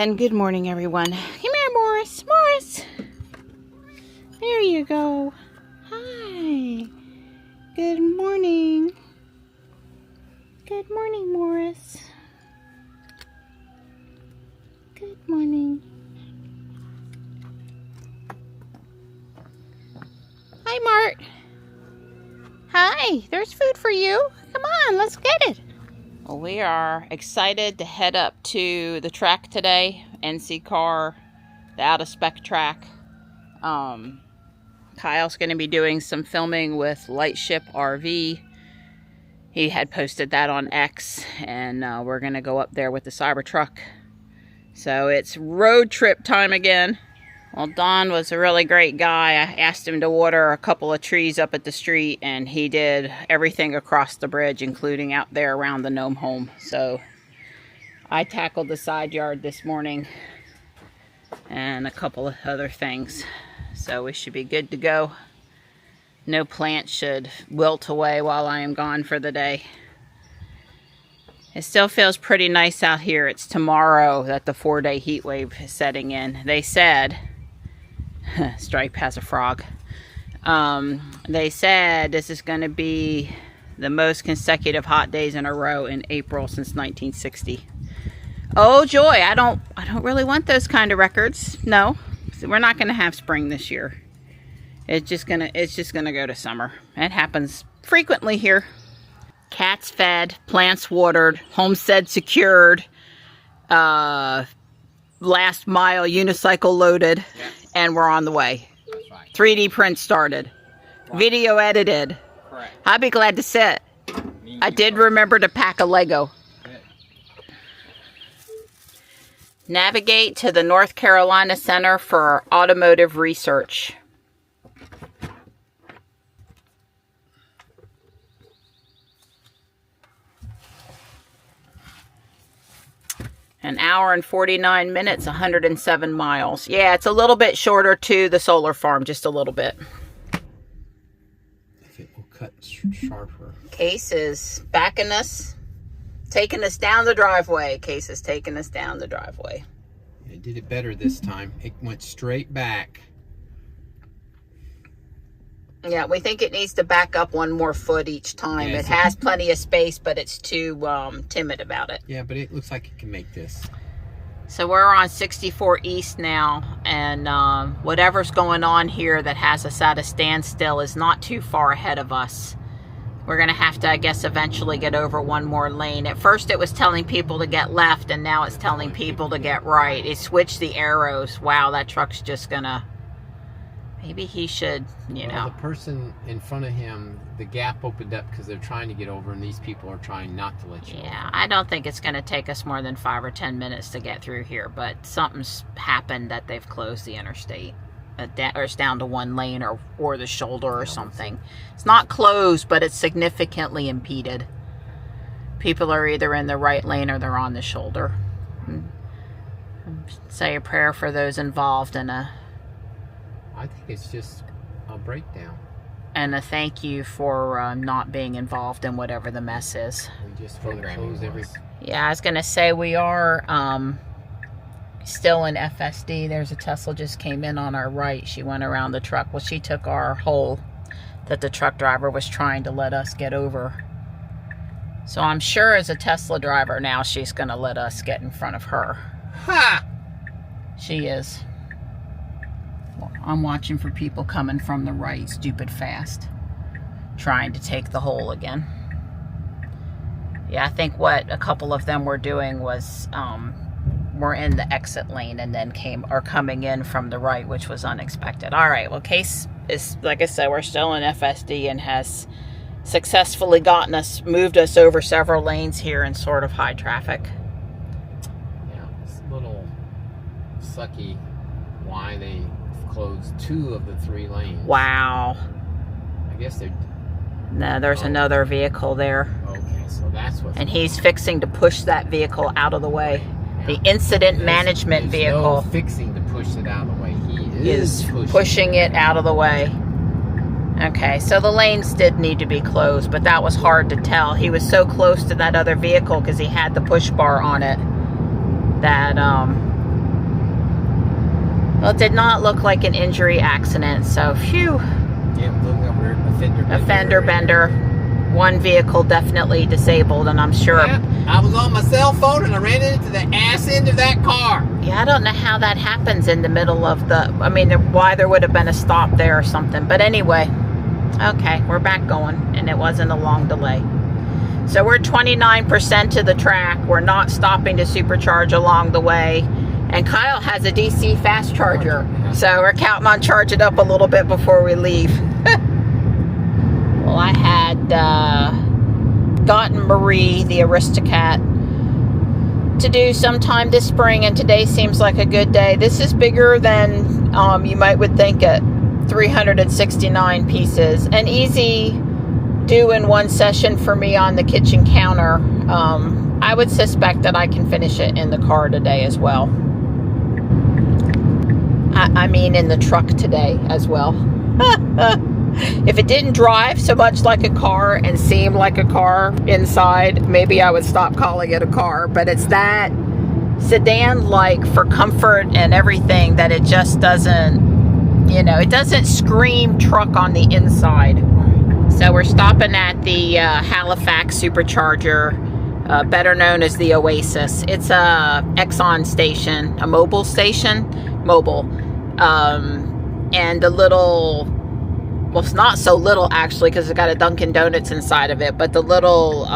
And good morning, everyone. Come here, Morris. Morris! There you go. Hi. Good morning. Good morning, Morris. Good morning. Hi, Mart. Hi, there's food for you. Come on, let's get it. Well, we are excited to head up to the track today. NC car, the out-of-spec track. Kyle's going to be doing some filming with Lightship RV. He had posted that on X, and we're going to go up there with the Cybertruck. So it's road trip time again. Well, Don was a really great guy. I asked him to water a couple of trees up at the street, and he did everything across the bridge, including out there around the gnome home. So I tackled the side yard this morning and a couple of other things. So we should be good to go. No plants should wilt away while I am gone for the day. It still feels pretty nice out here. It's tomorrow that the 4-day heat wave is setting in. They said... Stripe has a frog. They said this is going to be the most consecutive hot days in a row in April since 1960. Oh joy! I don't really want those kind of records. No, we're not going to have spring this year. It's just gonna go to summer. It happens frequently here. Cats fed, plants watered, homestead secured, last mile unicycle loaded. Yeah. And we're on the way. That's right. 3D print started. Wow. Video edited. Correct. I'll be glad to sit. I did remember to pack a Lego. Good. Navigate to the North Carolina Center for Automotive Research. An hour and 49 minutes, 107 miles. Yeah, it's a little bit shorter to the solar farm, just a little bit. If it will cut sharper. Case is backing us, taking us down the driveway. Case is taking us down the driveway. It did it better this time. It went straight back. Yeah, we think it needs to back up one more foot each time. Yeah, it has plenty of space, but it's too timid about it. Yeah, but it looks like it can make this. So we're on 64 East now, and whatever's going on here that has us at a standstill is not too far ahead of us. We're going to have to, I guess, eventually get over one more lane. At first it was telling people to get left, and now it's telling people to get right. It switched the arrows. Wow, that truck's just going to... Maybe he should, you know. The person in front of him, the gap opened up because they're trying to get over, and these people are trying not to let you over. Yeah, I don't think it's going to take us more than 5 or 10 minutes to get through here, but something's happened that they've closed the interstate. Or it's down to one lane or the shoulder or something. It's not closed, but it's significantly impeded. People are either in the right lane or they're on the shoulder. Say a prayer for those involved in a... I think it's just a breakdown. And a thank you for not being involved in whatever the mess is. We just close every... Yeah, I was going to say we are still in FSD. There's a Tesla just came in on our right. She went around the truck. Well, she took our hole that the truck driver was trying to let us get over. So I'm sure as a Tesla driver now, she's going to let us get in front of her. Ha! She is. I'm watching for people coming from the right, stupid fast, trying to take the hole again. Yeah, I think what a couple of them were doing was were in the exit lane and then coming in from the right, which was unexpected. All right, well, Case is, like I said, we're still in FSD and has successfully moved us over several lanes here in sort of high traffic. Yeah, it's a little sucky why they closed 2 of the 3 lanes. Wow. I guess they're... No, there's another vehicle there. Okay, so that's what... And he's fixing to push that vehicle out of the way. Yeah. The incident management vehicle... No fixing to push it out of the way. He is pushing it out of the way. Okay, so the lanes did need to be closed, but that was hard to tell. He was so close to that other vehicle because he had the push bar on it that Well, it did not look like an injury accident, so phew. Yeah, looking over a fender bender. One vehicle definitely disabled, and I'm sure. Yeah, I was on my cell phone and I ran into the ass end of that car. Yeah, I don't know how that happens in the middle of the. I mean, why there would have been a stop there or something. But anyway, okay, we're back going, and it wasn't a long delay. So we're 29% to the track. We're not stopping to supercharge along the way. And Kyle has a DC fast charger. So we're counting on charging up a little bit before we leave. Well, I had gotten Marie, the Aristocat, to do sometime this spring, and today seems like a good day. This is bigger than you might would think at 369 pieces. An easy do in one session for me on the kitchen counter. I would suspect that I can finish it in the car today as well. I mean in the truck today as well. If it didn't drive so much like a car and seem like a car inside, maybe I would stop calling it a car. But it's that sedan-like for comfort and everything that it just doesn't, you know, it doesn't scream truck on the inside. So we're stopping at the Halifax Supercharger, better known as the Oasis. It's a Exxon station, a mobile station, and the little, well, it's not so little actually because it's got a Dunkin' Donuts inside of it, but the little,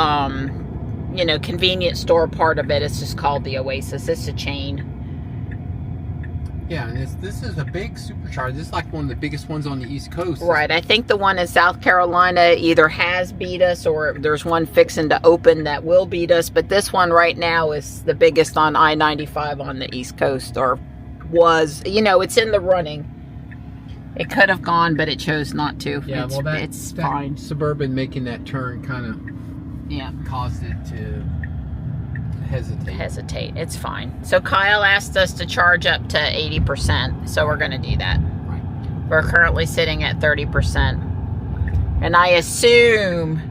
you know, convenience store part of it is just called the Oasis. It's a chain. Yeah, and this is a big supercharger. This is like one of the biggest ones on the East Coast. Right. I think the one in South Carolina either has beat us or there's one fixing to open that will beat us. But this one right now is the biggest on I-95 on the East Coast, or was. You know, it's in the running. It could have gone, but it chose not to. Yeah, it's, well, that fine. Suburban making that turn kind of caused it to hesitate. It's fine. So Kyle asked us to charge up to 80%, so we're going to do that. Right. We're currently sitting at 30%. And I assume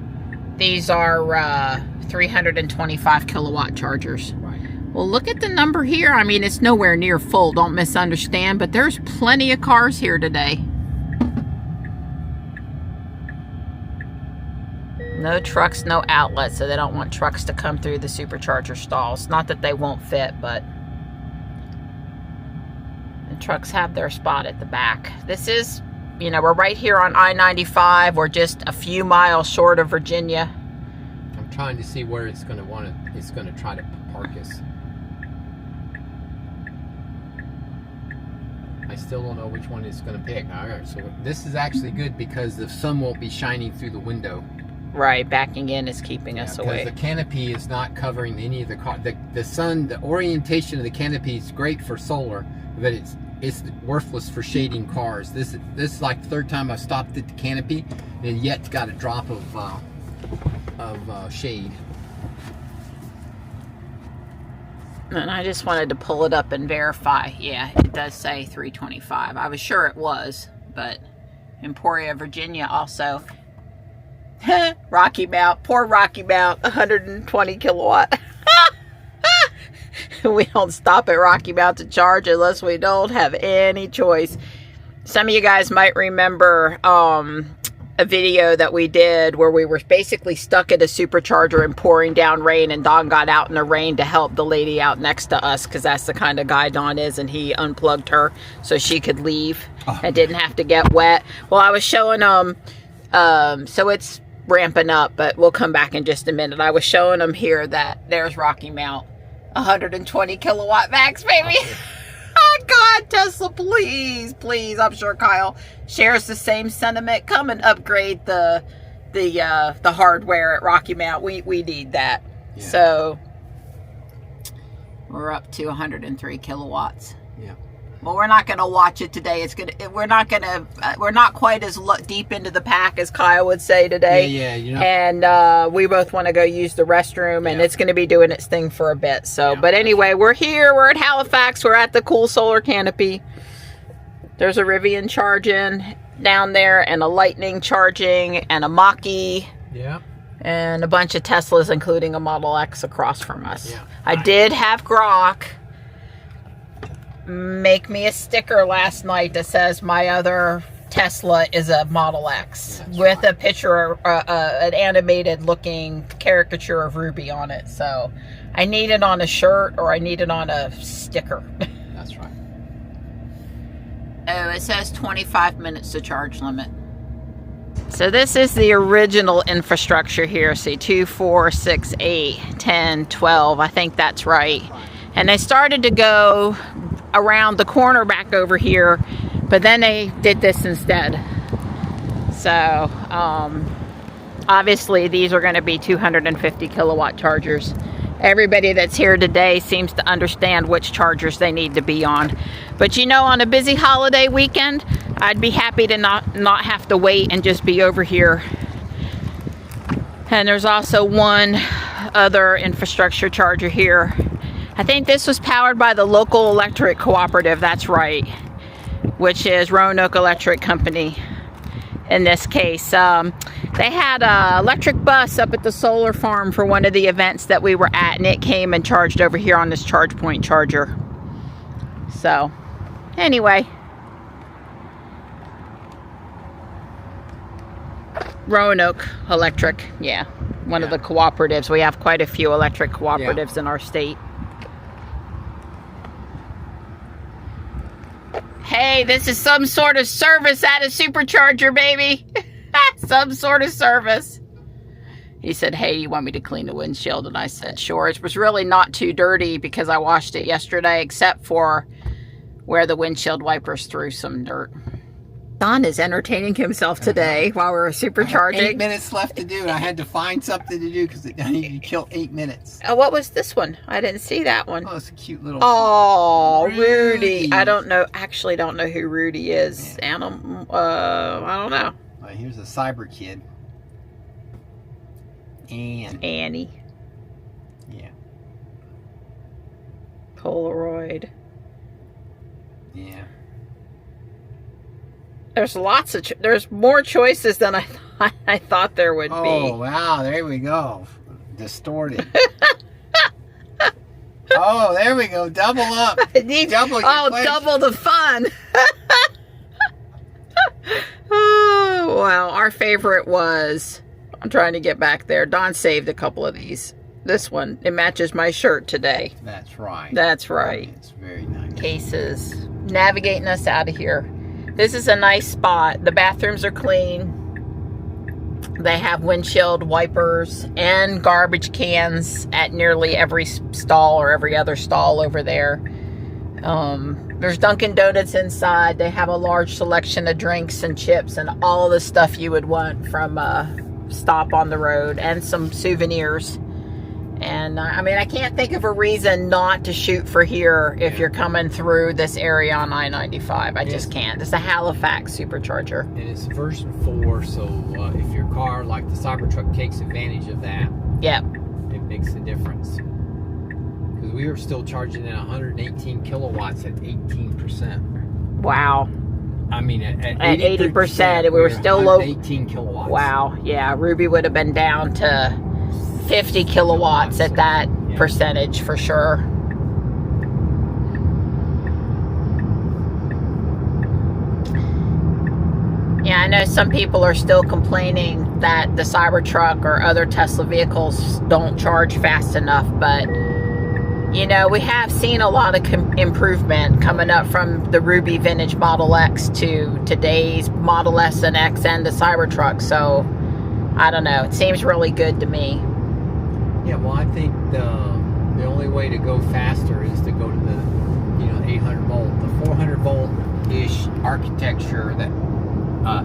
these are 325 kilowatt chargers. Right. Well, look at the number here. I mean, it's nowhere near full, don't misunderstand, but there's plenty of cars here today. No trucks, no outlets, so they don't want trucks to come through the supercharger stalls. Not that they won't fit, but the trucks have their spot at the back. This is, you know, we're right here on I-95. We're just a few miles short of Virginia. I'm trying to see where it's going to try to park us. I still don't know which one it's going to pick. All right, so this is actually good because the sun won't be shining through the window. Right, backing in is keeping us away. Because the canopy is not covering any of the car. The sun, the orientation of the canopy is great for solar, but it's worthless for shading cars. This is like the third time I stopped at the canopy and yet got a drop of shade. And I just wanted to pull it up and verify. Yeah, it does say 325. I was sure it was, but Emporia, Virginia also. Rocky Mount, poor Rocky Mount, 120 kilowatt. We don't stop at Rocky Mount to charge unless we don't have any choice. Some of you guys might remember a video that we did where we were basically stuck at a supercharger and pouring down rain, and Don got out in the rain to help the lady out next to us because that's the kind of guy Don is, and he unplugged her so she could leave and didn't have to get wet. Well, I was showing them, so it's ramping up, but we'll come back in just a minute. I was showing them here that there's Rocky Mount, 120 kilowatt max, baby. Oh God, Tesla, please, please. I'm sure Kyle shares the same sentiment. Come and upgrade the hardware at Rocky Mount. We need that. Yeah. So we're up to 103 kilowatts. Yeah. Well, we're not going to watch it today. We're not quite as deep into the pack as Kyle would say today. Yeah, you know. And we both want to go use the restroom, and it's going to be doing its thing for a bit. So, but anyway, we're here. We're at Halifax. We're at the cool solar canopy. There's a Rivian charging down there, and a Lightning charging, and a Mach-E. Yeah. And a bunch of Teslas, including a Model X across from us. Yeah. I did have Grok make me a sticker last night that says my other Tesla is a Model X with a picture, an animated looking caricature of Ruby on it. So I need it on a shirt or I need it on a sticker. That's right. Oh, it says 25 minutes to charge limit. So this is the original infrastructure here. See, 2, 4, 6, 8, 10, 12. I think that's right. And they started to go around the corner back over here, but then they did this instead. So obviously these are going to be 250 kilowatt chargers. Everybody that's here today seems to understand which chargers they need to be on. But you know, on a busy holiday weekend, I'd be happy to not have to wait and just be over here. And there's also one other infrastructure charger here. I think this was powered by the local electric cooperative, that's right, which is Roanoke Electric Company in this case. They had an electric bus up at the solar farm for one of the events that we were at, and it came and charged over here on this charge point charger. So, anyway. Roanoke Electric, yeah. One of the cooperatives. We have quite a few electric cooperatives in our state. Hey, this is some sort of service at a supercharger, baby. Some sort of service. He said, hey, you want me to clean the windshield? And I said, sure. It was really not too dirty because I washed it yesterday, except for where the windshield wipers threw some dirt. Don is entertaining himself today while we're supercharging. 8 minutes left to do, and I had to find something to do because I needed to kill 8 minutes. Oh, what was this one? I didn't see that one. Oh, it's a cute little... Oh, Rudy. I don't know, actually don't know who Rudy is. Yeah. I don't know. Well, here's a cyber kid. Annie. Yeah. Polaroid. Yeah. There's lots of, there's more choices than I thought there would be. Oh, wow, there we go. Distorted. Oh, there we go. Double up. Double the fun. Oh, wow. Our favorite was, I'm trying to get back there. Don saved a couple of these. This one, it matches my shirt today. That's right. That's right. It's very nice. Cases. Navigating us out of here. This is a nice spot. The bathrooms are clean. They have windshield wipers and garbage cans at nearly every stall or every other stall over there. There's Dunkin' Donuts inside. They have a large selection of drinks and chips and all the stuff you would want from a stop on the road, and some souvenirs. And I mean, I can't think of a reason not to shoot for here if you're coming through this area on I-95. I just can't. It's a Halifax supercharger. And it's version 4, so if your car, like the Cybertruck, takes advantage of that, yep, it makes a difference. Because we were still charging at 118 kilowatts at 18%. Wow. I mean, at 80%, we were still low. 18 kilowatts. Wow. Yeah, Ruby would have been down to 50 kilowatts at that percentage for sure. Yeah, I know some people are still complaining that the Cybertruck or other Tesla vehicles don't charge fast enough, but you know, we have seen a lot of improvement coming up from the Ruby vintage Model X to today's Model S and X and the Cybertruck, so I don't know, it seems really good to me. Yeah, well, I think the only way to go faster is to go to the 800 volt, the 400 volt-ish architecture that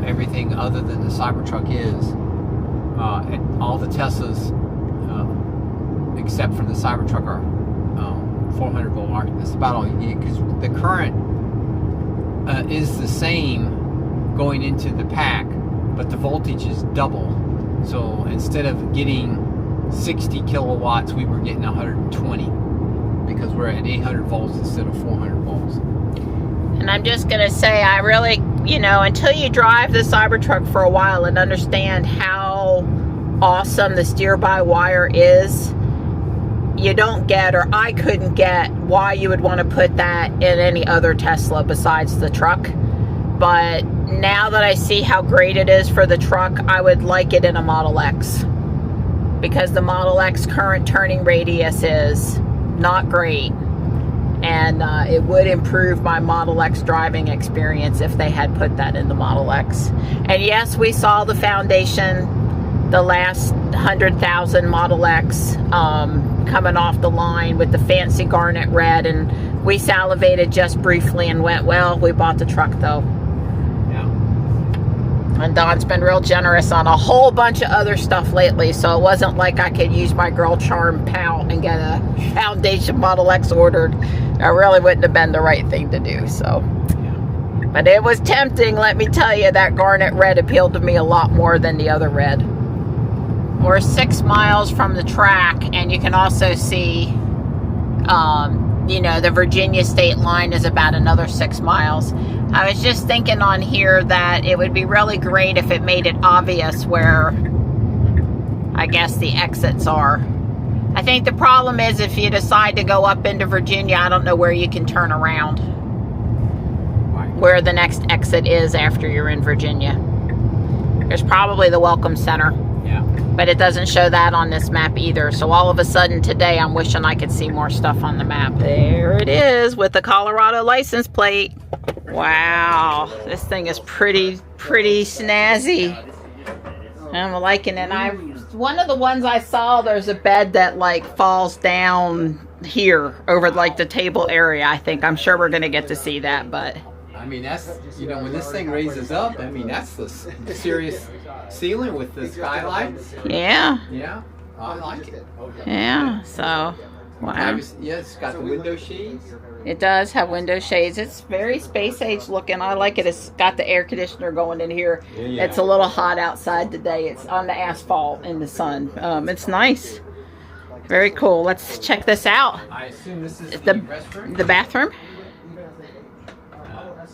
everything other than the Cybertruck is. And all the Teslas, except for the Cybertruck, are 400 volt arc. That's about all you need, because the current is the same going into the pack, but the voltage is double. So instead of getting 60 kilowatts, we were getting 120 because we're at 800 volts instead of 400 volts. And I'm just gonna say, I really, until you drive the Cybertruck for a while and understand how awesome the steer-by-wire is, you don't get, or I couldn't get, why you would want to put that in any other Tesla besides the truck. But now that I see how great it is for the truck, I would like it in a Model X. Because the Model X current turning radius is not great. And it would improve my Model X driving experience if they had put that in the Model X. And yes, we saw the foundation, the last 100,000 Model X coming off the line with the fancy garnet red, and we salivated just briefly and went, well, we bought the truck though. And Don's been real generous on a whole bunch of other stuff lately, so it wasn't like I could use my girl charm pal and get a foundation Model X ordered. That really wouldn't have been the right thing to do, so. But it was tempting, let me tell you. That garnet red appealed to me a lot more than the other red. We're 6 miles from the track, and you can also see, you know, the Virginia state line is about another 6 miles. I was just thinking on here that it would be really great if it made it obvious where, I guess, the exits are. I think the problem is if you decide to go up into Virginia, I don't know where you can turn around. Where the next exit is after you're in Virginia. There's probably the Welcome Center. Yeah. But it doesn't show that on this map either. So all of a sudden today, I'm wishing I could see more stuff on the map. There it is with the Colorado license plate. Wow, this thing is pretty snazzy. I'm liking it. One of the ones I saw, there's a bed that like falls down here over like the table area. I think, I'm sure we're gonna get to see that, but. I mean, that's, you know, when this thing raises up, I mean, that's the serious ceiling with the skylights. Yeah. Yeah, I like it. Yeah, so, wow. Yeah, it's got the window shades. It does have window shades. It's very space age looking. I like it. It's got the air conditioner going in here. Yeah. It's a little hot outside today. It's on the asphalt in the sun. It's nice. Very cool. Let's check this out. I assume this is the restroom? The bathroom.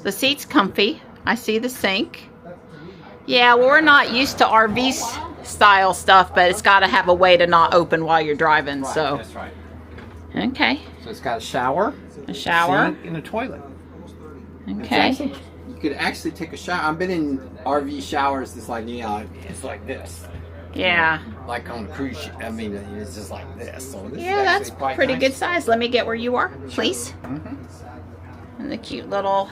The seat's comfy. I see the sink. Yeah, well, we're not used to RV style stuff, but it's got to have a way to not open while you're driving. Right, so. that's right. Okay. So it's got a shower. A shower. Sink, and a toilet. Okay. You could actually take a shower. I've been in RV showers. It's like, yeah, it's like this. Yeah. Like on a cruise ship. I mean, it's just like this. So this Yeah, is that's quite pretty nice. good size. Let me get where you are, please. Mm-hmm. And the cute little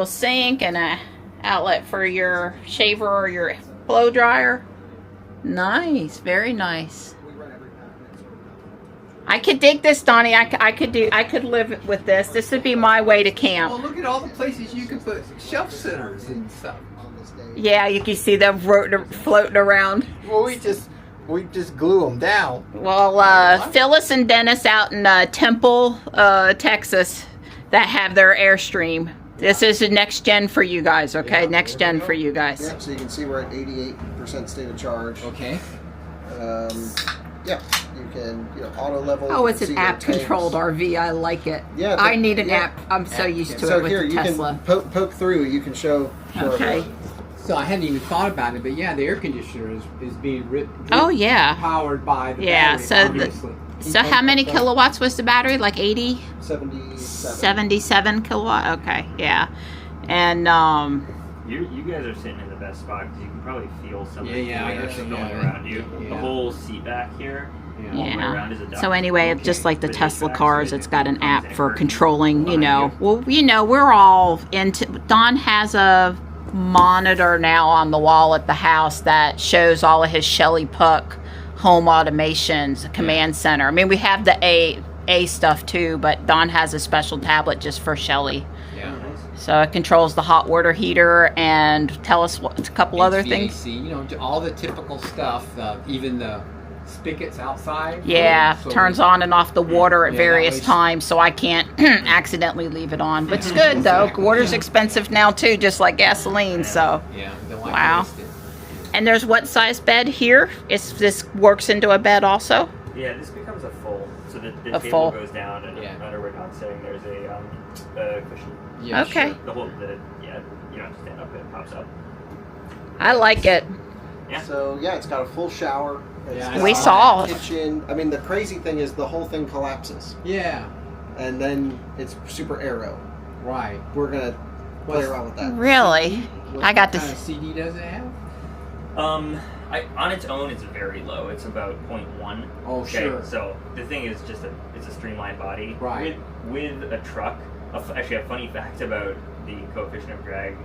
sink and a outlet for your shaver or your blow dryer. Nice, very nice. I could dig this, Donnie. I could live with this. This would be my way to camp. Well, look at all the places you can put shelf sitters and stuff. Yeah, you can see them floating around. Well, we just glue them down. Well, Phyllis and Dennis out in Temple, Texas, that have their Airstream. This is the next gen for you guys, okay? Yeah, next gen for you guys. Yeah, so you can see we're at 88% state of charge. Okay. Yeah, you can, auto level. Oh, it's an app-controlled RV. I like it. Yeah, I need an app. I'm so used to so it with here, the you Tesla. can poke through. You can show. Okay. So I hadn't even thought about it, but yeah, the air conditioner is being Oh, yeah. powered by the Yeah, battery, so obviously. So how many kilowatts was the battery? Like 80? 77. 77 kilowatt? Okay, yeah. And, You guys are sitting in the best spot because you can probably feel some of the Yeah, wind yeah, going yeah. around you. Yeah. The whole seat back here, all the way around is a duct. So anyway, Okay. just like the But Tesla HVAC, cars, so it's got an comes app in for curtains controlling, behind you. Well, we're all into, Don has a monitor now on the wall at the house that shows all of his Shelly Puck home automations, command center. I mean, we have the A stuff too, but Don has a special tablet just for Shelly. Yeah. So it controls the hot water heater and tell us a couple other things. HVAC, all the typical stuff, even the spigots outside. Yeah, So turns on and off the water at Yeah, various that was- times, so I can't accidentally leave it on. But it's good though. Exactly. Water's expensive now too, just like gasoline. So, Yeah, don't like Wow. to waste it. and there's what size bed here? This works into a bed also. Yeah, this becomes a full. So the A table full. goes down, and Yeah. under where Don's sitting, there's a cushion. Yeah, Okay. sure. The whole, you don't have to stand up, it pops up. I like it. Yeah. So yeah, it's got a full shower Yeah, We got saw. kitchen. I mean, the crazy thing is the whole thing collapses, Yeah, and then it's super aero. right. We're gonna play around with that. Really? What I got kind this. of CD does it have? On its own, it's very low. It's about 0.1. Oh, Okay, sure. so the thing is it's a streamlined body. Right. With a truck, actually a funny fact about the coefficient of drag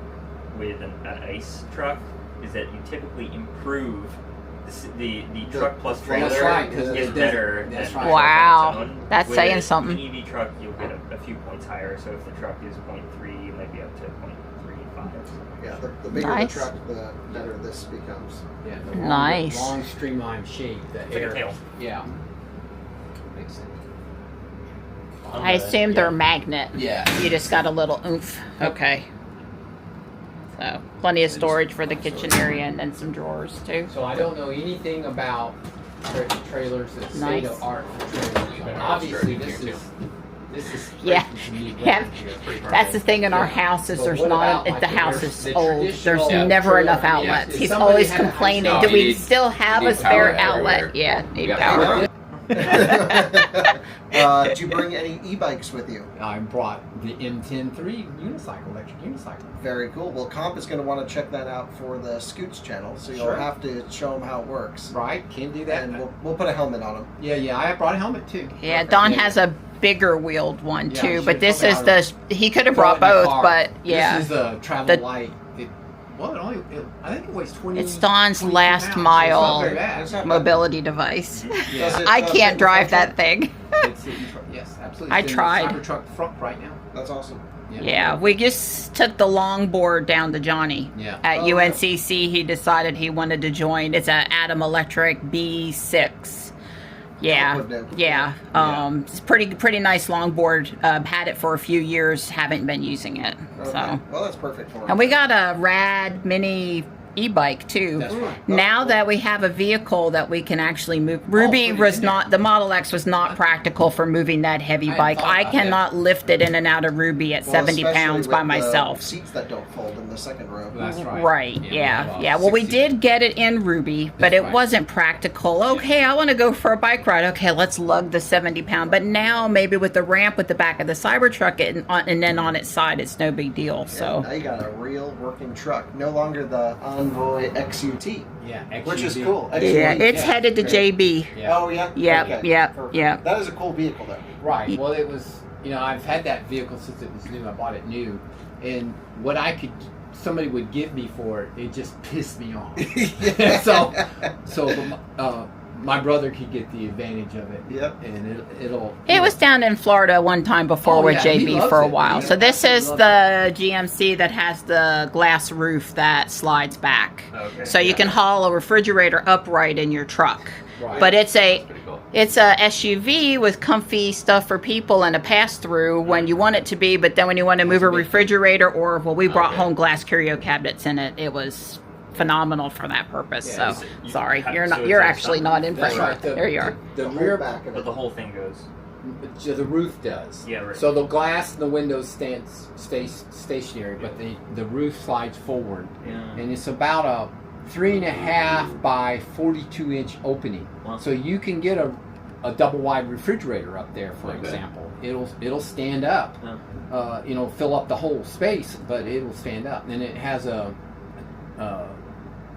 with an ice truck is that you typically improve the truck plus trailer That's right, 'cause is it better that's than right. the truck Wow, on its own. that's With saying something. An EV truck, you'll get a few points higher. So if the truck is 0.3, you might be up to 0.35. Yeah, the bigger Nice. the truck, the better this becomes. Yeah, the long, Nice. long streamlined shape. The It's like air. a tail. Yeah. Makes sense. I assume they're magnet. Yeah. You just got a little oomph. Okay. So plenty of storage for the kitchen area and then some drawers too. So I don't know anything about trailers that state Nice. of art for trailers, but obviously this is Yeah. some neat Yeah. record here. That's the thing in our house is But there's what not. about, If the like, house the is the old, there's traditional never trailer? enough I mean, outlets. if He's somebody always had a complaining. house- Do No, we you need- still have you a need spare power outlet? everywhere. Yeah, need Yeah. power. Did you bring any e-bikes with you? I brought the M103 unicycle, electric unicycle. Very cool. Well, Comp is going to want to check that out for the Scoots channel, so you'll Sure. have to show them how it works. Right, can do that. And we'll put a helmet on them. Yeah, I brought a helmet too. Yeah, Don has a bigger wheeled one Yeah, too, she but this is probably the he could have Throw brought it in the both, car. but yeah, This is the travel The- light. I think it weighs 20. it's Don's 22 last pounds, so mile It's not very bad. It's not- mobility device. Yeah. Does it- I does it can't in drive front that thing. It's yes, absolutely. I It's in tried. the Cybertruck front right now. That's awesome. Yeah, we just took the longboard down to Johnny. Yeah. At Oh, UNCC, he decided he wanted to join. It's a Atom Electric B6. Yeah, Equipment. yeah. It's pretty nice longboard. Had it for a few years. Haven't been using it. Okay. So, Well, that's perfect for and we got a rad mini e-bike too. That's right. Now cool. that we have a vehicle that we can actually move, Ruby put it was in not, the Model X was not practical for moving that heavy I bike. thought I about cannot lift it in and out of Ruby at Well, 70 especially pounds with by the myself. Seats that don't fold in the second row. That's right. Right, we yeah, have, yeah. Well, we 60. did get it in Ruby, but That's it right. wasn't practical. Okay, I want to go for a bike ride. Okay, let's lug the 70-pound. But now, maybe with the ramp with the back of the Cybertruck and then on its side, it's no big deal. So, Now you got a real working truck. No longer the Envoy XUT. Yeah, Which is XUV. cool. yeah, XUV. it's Yeah, headed to great. JB. Yeah. Oh, yeah? Yep, Okay, yep, perfect. yep. That is a cool vehicle, though. Right. Well, it was. I've had that vehicle since it was new. I bought it new, and what somebody would give me for it just pissed me off. so my brother could get the advantage of it. Yep. And it'll. It was down in Florida one time before Oh, with yeah, he JB loves for a it. while. He So this is absolutely the GMC that has the glass roof that slides back. Okay. So you can haul a refrigerator upright in your truck. Right. But it's a Pretty cool. SUV with comfy stuff for people and a pass-through when you want it to be, but then when you want to move a refrigerator or, well, we brought Okay. home glass curio cabinets in it. It was phenomenal for that purpose. Yeah, so, you sorry, have- you're so not. it's You're a actually sun- not in That's front. right. There you are. The whole rear back of But it. the whole thing goes. The roof does. Yeah, right. So the glass and the windows stay stationary, but the roof slides forward, Yeah. and it's about a 3.5 by 42-inch opening. Wow. So you can get a double wide refrigerator up there, for Okay. example. It'll stand up. Yeah. Fill up the whole space, but it'll stand up. And it has a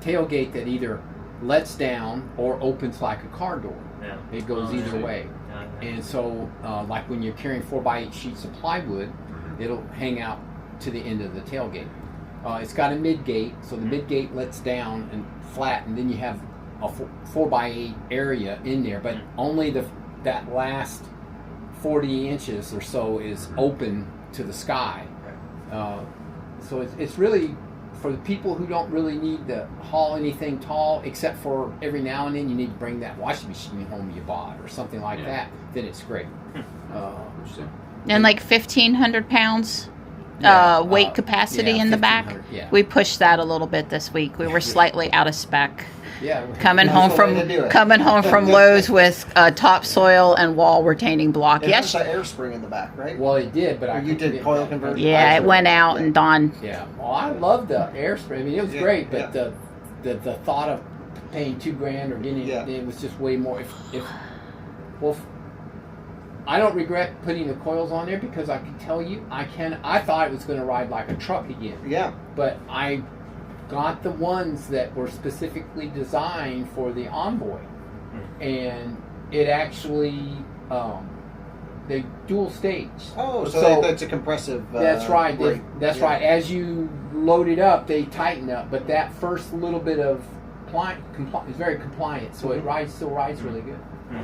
tailgate that either lets down or opens like a car door. Yeah. It goes Oh, either yeah. way. Yeah. And so, like when you're carrying 4x8 sheets of plywood, it'll hang out to the end of the tailgate. It's got a mid-gate, so the mid-gate lets down and flat, and then you have a 4x8 area in there, but only that last 40 inches or so is open to the sky. So it's really for the people who don't really need to haul anything tall, except for every now and then you need to bring that washing machine home you bought or something like that, then it's great. Interesting. And like 1,500 pounds Yeah, weight capacity yeah, in the back. 1,500, yeah. We pushed that a little bit this week. We were slightly out of spec. Yeah. Coming That's home the from way to do it. coming home from Lowe's with topsoil and wall retaining block. It has Yes, the air spring in the back, right? Well, it did, but Or I you couldn't did get coil that. conversion? yeah, it went out and Don. Yeah. Well, I love the air spray. I mean, it was Yeah, great, but yeah. the thought of paying $2,000 or getting Yeah. it was just way more. I don't regret putting the coils on there because I can tell you I thought it was going to ride like a truck again. Yeah. But I got the ones that were specifically designed for the Envoy, and it actually they dual stage. Oh, so that's a compressive. That's right. brake. That's right. As you load it up, they tighten up, but that first little bit of is very compliant, so it still rides really good. Yeah.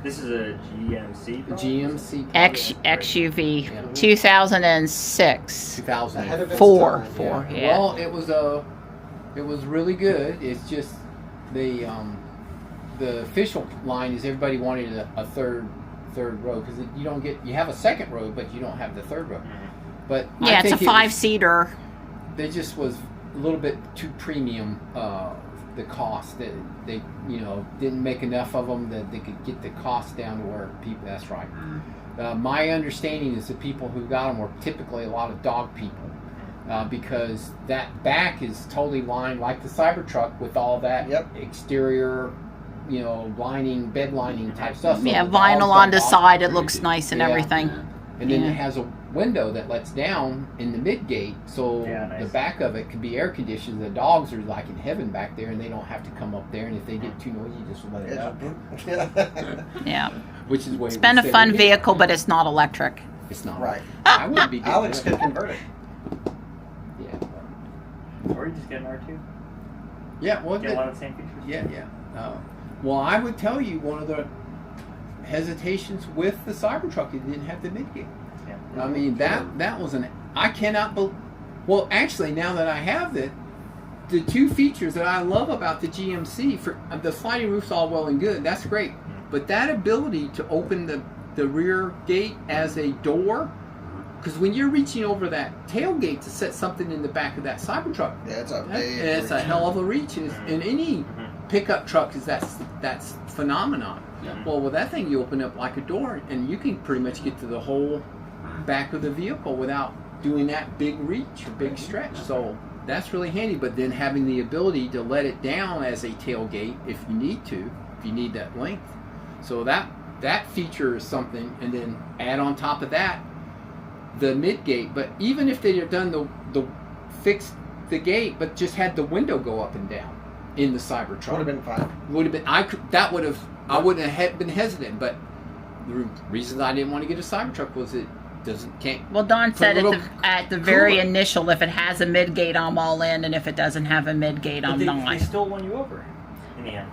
This is a GMC. The GMC XUV, Yeah. 2006. 2000. Ahead of its Four. time, Yeah. Well, it was really good. It's just the official line is everybody wanted a third row because you have a second row, but you don't have the third row. But Yeah, I it's a think 5-seater. They just was a little bit too premium. The cost that they didn't make enough of them that they could get the cost down to where people. That's right. My understanding is the people who got them were typically a lot of dog people because that back is totally lined like the Cybertruck with all that exterior, lining, bed lining type stuff. So Yeah, the dogs vinyl don't on the bother. side. It looks nice and Yeah. everything. And then Yeah. it has a window that lets down in the mid gate, so nice. the back of it can be air conditioned. The dogs are like in heaven back there, and they don't have to come up there. And if they get too noisy, just let it up. Yeah. Which is way It's been a fun vehicle, but it's not electric. It's not Right. I wouldn't be. Alex could convert it. Yeah. Or you just get an R2. Yeah. Well. Get a lot of the same features. Yeah. Well, I would tell you one of the hesitations with the Cybertruck, it didn't have the midgate. Yeah. I mean that was I cannot believe. Well, actually, now that I have it, the two features that I love about the GMC for the sliding roof's all well and good. That's great, but that ability to open the rear gate as a door, because when you're reaching over that tailgate to set something in the back of that Cybertruck, it's a hell of a reach. And any pickup truck that's phenomenon. Yeah. Well, with that thing, you open up like a door, and you can pretty much get to the whole back of the vehicle without doing that big reach or big stretch. So that's really handy. But then having the ability to let it down as a tailgate if you need that length. So that feature is something. And then add on top of that the mid gate. But even if they had done the fixed the gate, but just had the window go up and down in the Cybertruck, Would have been fine. I wouldn't have been hesitant, but the reason I didn't want to get a Cybertruck was can't. Well, Don put said a little at the very cooler. initial, if it has a mid-gate, I'm all in, and if it doesn't have a mid-gate, I'm They not. still won you over in the end.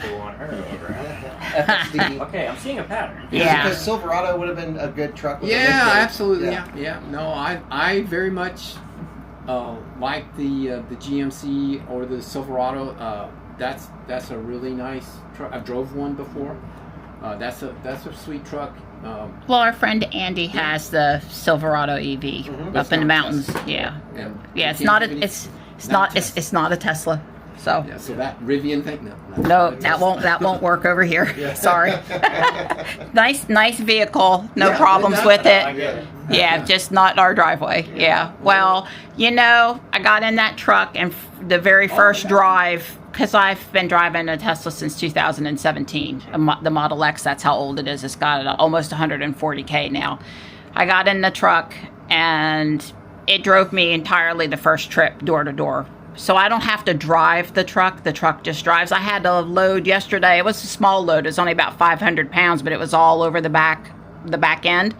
They won her over. FSD. Okay, I'm seeing a pattern. Yeah. Because Silverado would have been a good truck. With a Yeah, midgate. absolutely. Yeah. No, I very much like the GMC or the Silverado. That's a really nice truck. I've drove one before. That's a sweet truck. Well, our friend Andy has the Silverado EV up in the mountains. Yeah, it's not a Tesla. So Yeah, so that Rivian thing, no, that won't work over here. Sorry. nice vehicle, no problems with I it. get it. Yeah, just not our driveway. Yeah. Well, I got in that truck and the very first drive, because I've been driving a Tesla since 2017, the Model X. That's how old it is. It's got almost 140K now. I got in the truck and it drove me entirely the first trip door to door. So I don't have to drive the truck. The truck just drives. I had a load yesterday. It was a small load. It was only about 500 pounds, but it was all over the back end.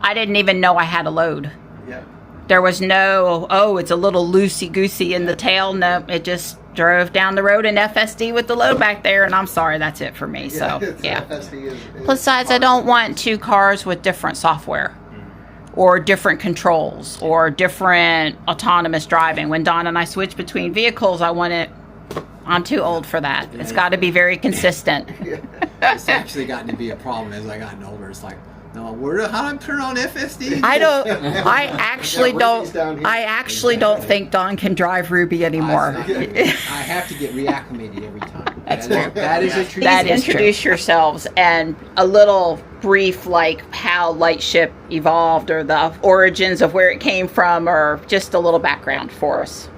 I didn't even know I had a load. Yeah. There was no, it's a little loosey-goosey in the tail. No, it just drove down the road in FSD with the load back there, and I'm sorry, that's it for me. So, yeah. FSD is Besides, I don't want two cars with different software or different controls or different autonomous driving. When Don and I switch between vehicles, I'm too old for that. It's got to be very consistent. It's actually gotten to be a problem as I gotten older. It's like, no, how do I turn on FSD? I actually don't think Don can drive Ruby anymore. I have to get reacclimated every time. That is a tradition. That introduce yourselves and a little brief, like how Lightship evolved or the origins of where it came from, or just a little background for us.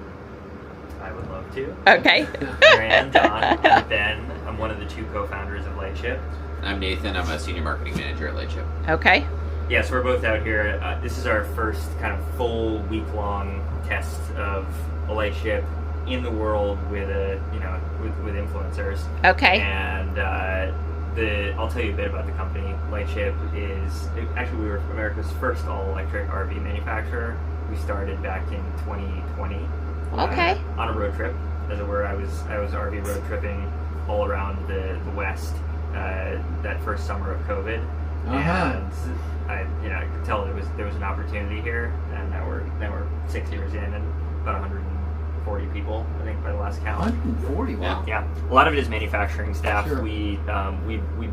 I would love to. Okay. Marianne, Don, I'm Ben. I'm one of the 2 co-founders of Lightship. I'm Nathan. I'm a senior marketing manager at Lightship. Okay. Yeah, so we're both out here. This is our first kind of full week-long test of a Lightship in the world with with influencers. Okay. And I'll tell you a bit about the company. Lightship is actually, we were America's first all-electric RV manufacturer. We started back in 2020. Okay. On a road trip, as it were. I was RV road tripping all around the West that first summer of COVID, and I could tell there was an opportunity here, and now we're 6 years in and about 140 people, I think, by the last count. 140, wow. Yeah, a lot of it is manufacturing staff. Sure. We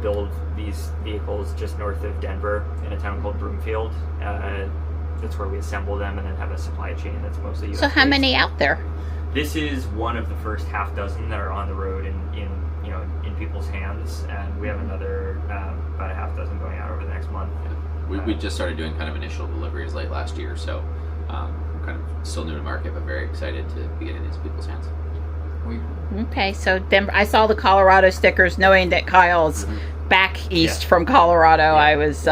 build these vehicles just north of Denver in a town called Broomfield. That's where we assemble them, and then have a supply chain that's mostly US So how based. many out there? This is one of the first half dozen that are on the road in people's hands, and we have another about a half dozen going out over the next month. We just started doing kind of initial deliveries late last year, so we're kind of still new to market, but very excited to be getting these people's hands. Okay, so Denver, I saw the Colorado stickers, knowing that Kyle's back east from Colorado. Yeah. I was.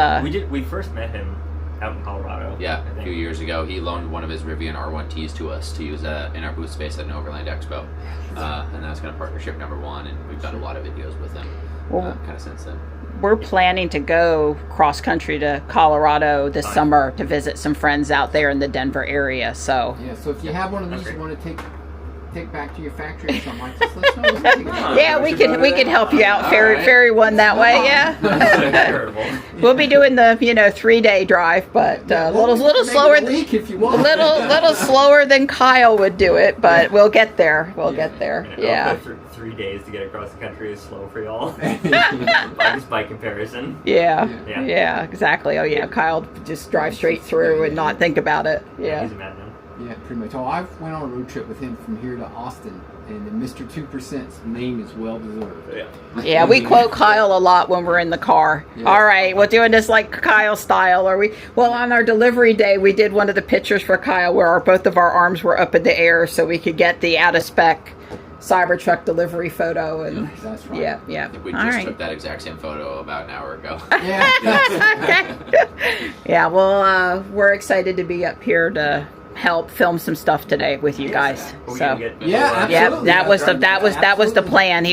We first met him out in Colorado. Yeah, I a think. few years ago, he loaned one of his Rivian R1Ts to us to use in our booth space at an Overland Expo, and that was kind of partnership number 1, and we've done a lot of videos with him kind of since then. We're planning to go cross country to Colorado this summer to visit some friends out there in the Denver area. So Yeah, so if you have one of these Okay. you want to take back to your factory or something like this, let us know. We'll take it. yeah, we could help you out, ferry one that way. Yeah, Terrible. we'll be doing the 3-day drive, but a little Make it slower. a week if you want. Little slower than Kyle would do it, but we'll get there. We'll get there. Yeah. 3 days to get across the country is slow for y'all. by comparison. Yeah, exactly. Oh yeah, Kyle just drive straight through and not think about it. Yeah. He's a madman. Yeah, pretty much. Oh, I went on a road trip with him from here to Austin, and Mr. 2%'s name is well deserved. Yeah. Yeah, we quote Kyle a lot when we're in the car. Yeah. All right, we're doing this like Kyle style. Well, on our delivery day, we did one of the pictures for Kyle where both of our arms were up in the air so we could get the out-of-spec Cybertruck delivery photo. And That's right. yeah. I think we All just right. took that exact same photo about an hour ago. Yeah. Yeah, well, we're excited to be up here to help film some stuff today with you guys. Are we So. gonna get- Yeah, Yeah, absolutely. that was the plan.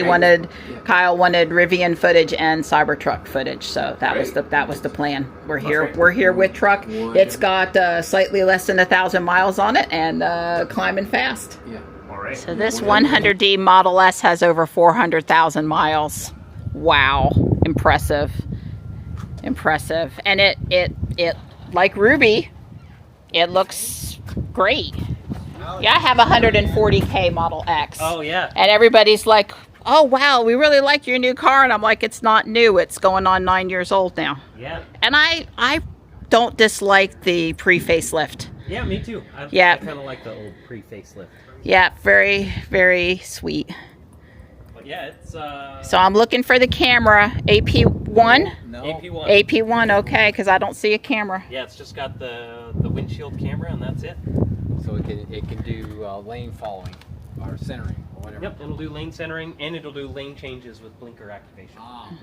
Kyle wanted Rivian footage and Cybertruck footage, so that was the plan. We're here with truck. It's got slightly less than 1,000 miles on it and climbing fast. Yeah. All right. So this 100D Model S has over 400,000 miles. Wow, impressive, and it like Ruby, it looks great. Yeah, I have a 140K Model X. Oh, yeah. And everybody's like, oh, wow, we really like your new car. And I'm like, it's not new. It's going on 9 years old now. Yeah. And I don't dislike the pre-facelift. Yeah, me too. I kind of like the old pre-facelift. Yeah, very, very sweet. But yeah, it's... So I'm looking for the camera. AP1? No. AP1. AP1, okay, because I don't see a camera. Yeah, it's just got the windshield camera, and that's it. So it can do lane following or centering or whatever. Yep, it'll do lane centering, and it'll do lane changes with blinker activation.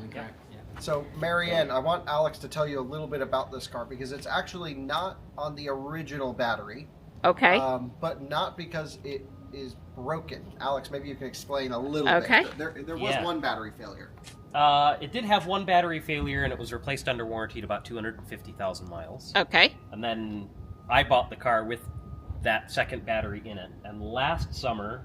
Okay. Yeah. So, Marianne, I want Alex to tell you a little bit about this car because it's actually not on the original battery. Okay. But not because it is broken. Alex, maybe you can explain a little Okay. bit. There was Yeah. one battery failure. It did have one battery failure, and it was replaced under warranty at about 250,000 miles. Okay. And then I bought the car with that second battery in it. And last summer,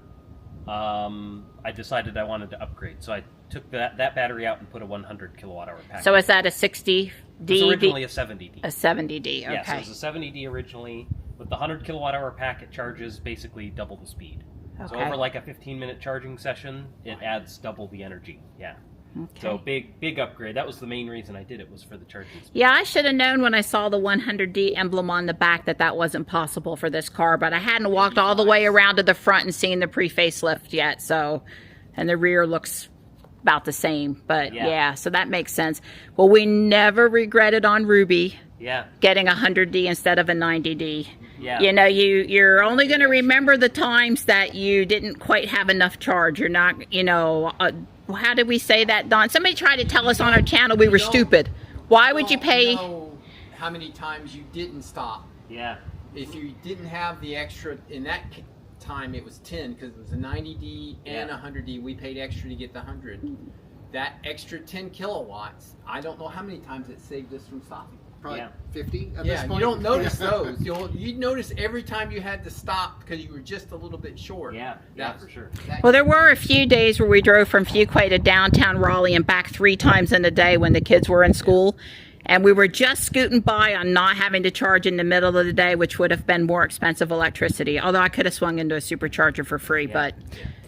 I decided I wanted to upgrade. So I took that battery out and put a 100 kilowatt hour pack. So is that a 60D? It was originally a 70D. A 70D, okay. Yeah, so it was a 70D originally. With the 100 kilowatt hour pack, it charges basically double the speed. So Okay. over like a 15-minute charging session, it adds double the energy. Yeah. Okay. So big upgrade. That was the main reason I did it, was for the charging speed. Yeah, I should have known when I saw the 100D emblem on the back that wasn't possible for this car, but I hadn't walked all the way around to the front and seen the pre-facelift yet, so, and the rear looks about the same, but yeah, so that makes sense. Well, we never regretted on Ruby Yeah. getting a 100D instead of a 90D. Yeah. You know, you're only going to remember the times that you didn't quite have enough charge. You're not, you know, how did we say that, Don? Somebody tried to tell us on our channel we were stupid. Why would you pay? Know how many times you didn't stop. Yeah. If you didn't have the extra, in that time it was 10 because it was a 90D and a 100D. We paid extra to get the 100. That extra 10 kilowatts, I don't know how many times it saved us from stopping. Probably 50 at this Yeah, point. you don't notice those. You'd notice every time you had to stop because you were just a little bit short. Yeah, for sure. Well, there were a few days where we drove from Fuquay to downtown Raleigh and back 3 times in a day when the kids were in school. And we were just scooting by on not having to charge in the middle of the day, which would have been more expensive electricity. Although I could have swung into a supercharger for free, but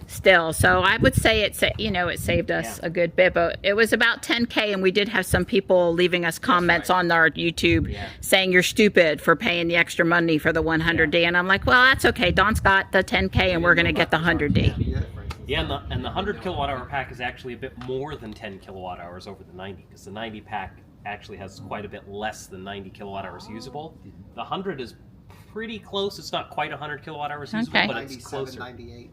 still. So I would say it saved us a good bit. But it was about 10K, and we did have some people leaving us comments on our YouTube saying you're stupid for paying the extra money for the 100D. And I'm like, well, that's okay. Don's got the 10K, and we're going to get the 100D. Yeah, and the 100 kilowatt hour pack is actually a bit more than 10 kilowatt hours over the 90, because the 90 pack actually has quite a bit less than 90 kilowatt hours usable. The 100 is pretty close. It's not quite 100 kilowatt hours usable, but it's 97, closer. 98.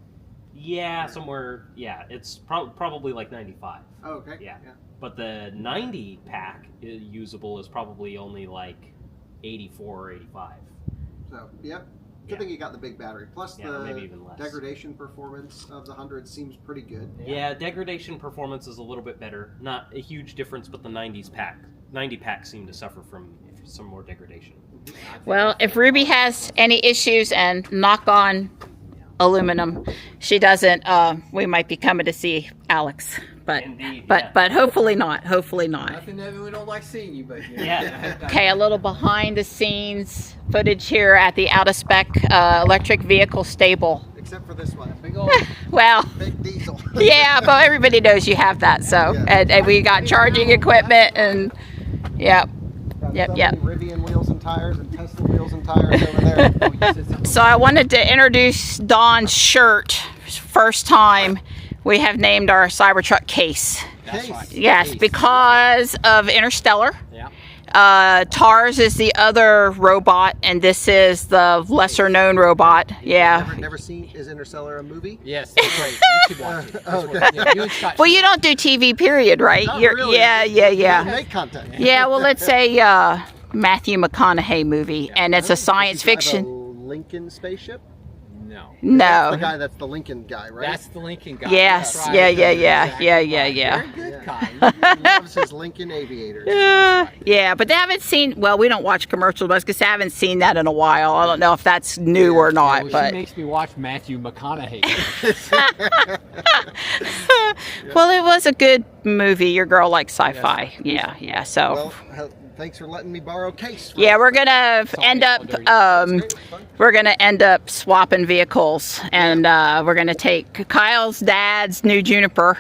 Yeah, somewhere. Yeah, it's probably like 95. Oh, okay. Yeah. But the 90 pack usable is probably only like 84 or 85. So, good thing you got the big battery. Plus maybe even less. degradation performance of the 100 seems pretty good. Yeah, degradation performance is a little bit better. Not a huge difference, but the 90 pack seemed to suffer from some more degradation. Well, if Ruby has any issues, and knock on aluminum, she doesn't, we might be coming to see Alex. But Indeed, but hopefully not. Hopefully not. Nothing that we don't like seeing you, but Okay, a little behind the scenes footage here at the out of spec electric vehicle stable. Except for this one. Big old Well, big diesel. yeah, but everybody knows you have that. So and we got charging equipment and Yep. Rivian wheels and tires and Tesla wheels and tires over there. So I wanted to introduce Don's shirt. First time we have named our Cybertruck case. That's right. Yes, Case. because of Interstellar. Yeah. TARS is the other robot, and this is the lesser known robot. Yeah. Never seen Is Interstellar a movie? Yes, it's great. You should watch it. Okay. Yeah, you and Scott Well, you don't do TV, period, right? Not really. Yeah. You make content. Yeah, well, it's a Matthew McConaughey movie, and it's a science Does he drive fiction. a Lincoln spaceship? No. No. The guy that's the Lincoln guy, right? That's the Lincoln guy. Yes. That's right. Yeah. Very good, Kai. He loves his Lincoln Aviators. Yeah, but they haven't seen. Well, we don't watch commercials, but because I haven't seen that in a while. I don't know if that's new or not. Well, but she makes me watch Matthew McConaughey. well, it was a good movie. Your girl likes sci-fi. Yeah. So. Well, thanks for letting me borrow a case. Yeah, we're gonna end up swapping vehicles, and we're gonna take Kyle's dad's new Juniper,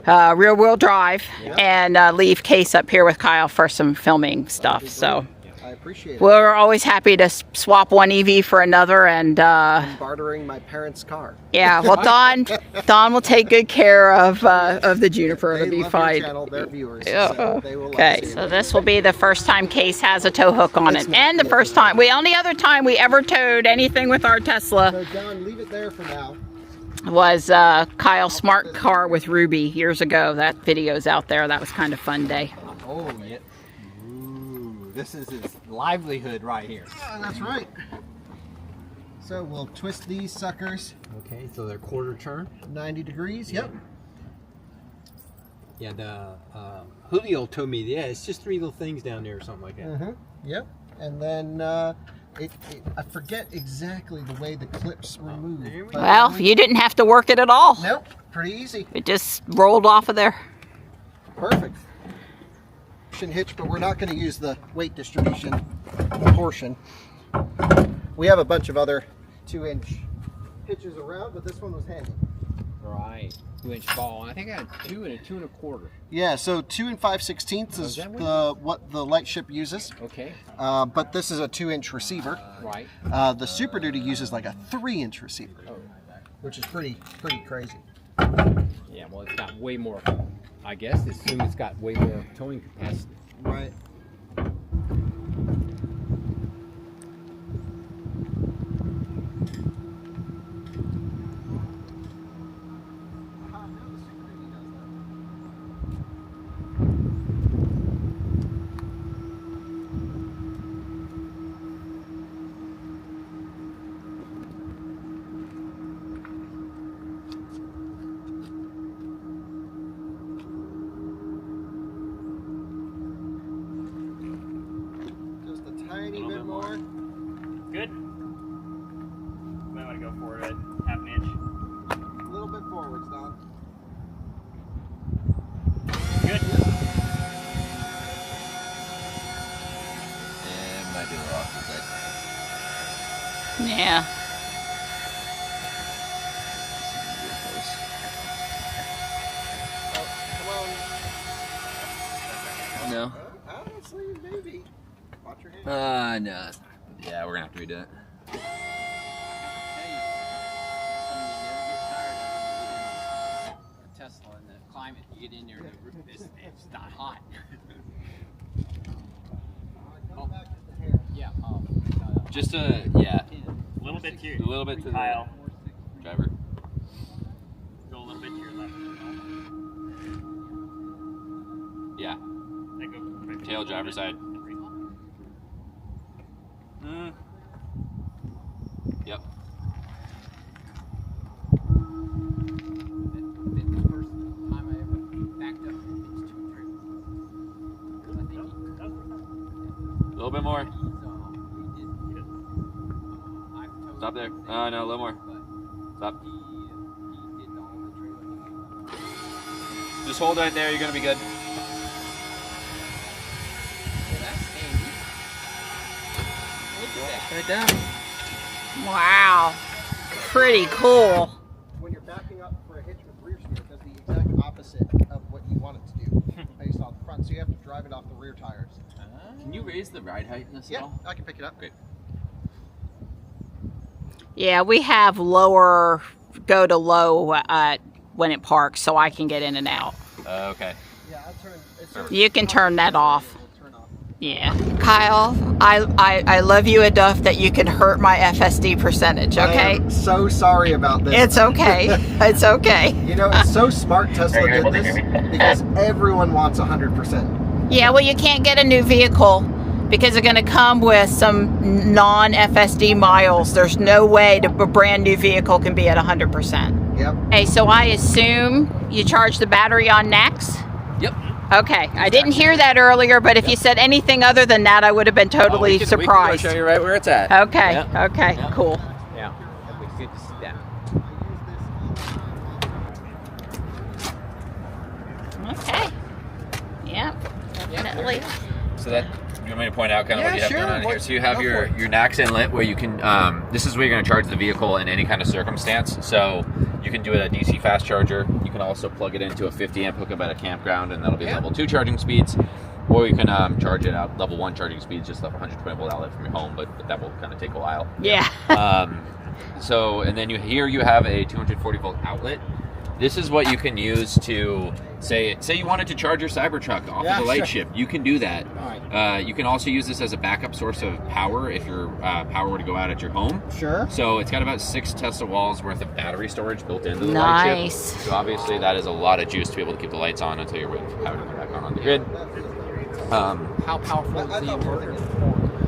rear wheel drive, and leave Case up here with Kyle for some filming stuff. So I appreciate it. we're always happy to swap one EV for another, and I'm bartering my parents' car. yeah. Well, Don will take good care of the Juniper. It'll They be love fine. your channel, their viewers. So they will Okay, love so this will be the first time Case has a tow hook on it, and the first time, only other time we ever towed anything with our Tesla So John, leave it there for now. was Kyle's smart car with Ruby years ago. That video's out there. That was kind of fun day. Oh, yeah. Ooh, this is his livelihood right here. Oh, that's right. So we'll twist these suckers Okay, so they're quarter turn. 90 degrees. Yep. Yeah, the Julio told me, it's just 3 little things down there or something like that. Yep. And then I forget exactly the way the clips remove. but- Well, you didn't have to work it at all. Nope. Pretty easy. It just rolled off of there. Perfect. Hitch, but we're not going to use the weight distribution portion. We have a bunch of other 2-inch hitches around, but this one was handy. Right. 2-inch ball. I think I had 2 and a 2 1/4. Yeah, so 2 5/16 is what the Lightship uses. Okay. But this is a 2-inch receiver. Right. The Super Duty uses like a 3-inch receiver, which is pretty crazy. Yeah, well, it's got way more, I guess. Assume it's got way more towing capacity. Right. Tiny bit more. Good. Might want to go forward a half an inch. A little bit forwards, Don. Good. And might be a little off the side. Yeah. Oh, come on. No. Honestly, maybe. Watch your hand. No. Yeah, we're gonna have to redo it. Tesla and the climate, you get in there and it's not hot. Come back just a hair. Yeah. Just yeah, A little bit to a little bit to Kyle. the driver. Go a little bit to your left. Yeah, Then go right to tail the driver left. side. Yep. The first time I ever backed up, it's 2-3. A little bit more. Stop there. No, a little more. Stop. Just hold right there. You're gonna be good. Right down. Wow. Pretty cool. When you're backing up for a hitch with rear steer, it does the exact opposite of what you want it to do. I used it on the front, so you have to drive it off the rear tires. Can you raise the ride height in this at Yeah, all? I can pick it up. Great. Yeah, we have lower, go to low when it parks, so I can get in and out. Okay. Yeah, I'll turn. As soon as You can turn that off. it'll turn off. Yeah. Kyle, I love you enough that you can hurt my FSD percentage, I okay? am so sorry about this. It's okay. It's okay. You know, it's so smart Tesla did this because everyone wants 100%. Yeah, well, you can't get a new vehicle because they're going to come with some non-FSD miles. There's no way a brand new vehicle can be at 100%. Yep. Okay, so I assume you charge the battery on next? Yep. Okay, I didn't hear that earlier, but if you said anything other than that, I would have been totally We can surprised. go show you right where it's at. Okay, Yep. okay, Yep. cool. Yeah. It'd be good to see that. Okay. Yeah, definitely. So that, you want me to point out kind of what Yeah, you have sure. going on here? What- So you have go your for it. NACS inlet where you can, this is where you're going to charge the vehicle in any kind of circumstance. So you can do it at a DC fast charger. You can also plug it into a 50 amp hookup at a campground, and that'll be Yeah. level 2 charging speeds. Or you can charge it at level 1 charging speeds, just off a 120 volt outlet from your home, but that will kind of take a while. Yeah. So, and then here you have a 240 volt outlet. This is what you can use to say you wanted to charge your Cybertruck off Yeah, of the sure. Lightship. You can do that. All right. You can also use this as a backup source of power if your power were to go out at your home. Sure. So it's got about 6 Tesla walls worth of battery storage built into the Nice. Lightship. So obviously that is a lot of juice to be able to keep the lights on until you're waiting for power to come back on the grid. How powerful is the inverter?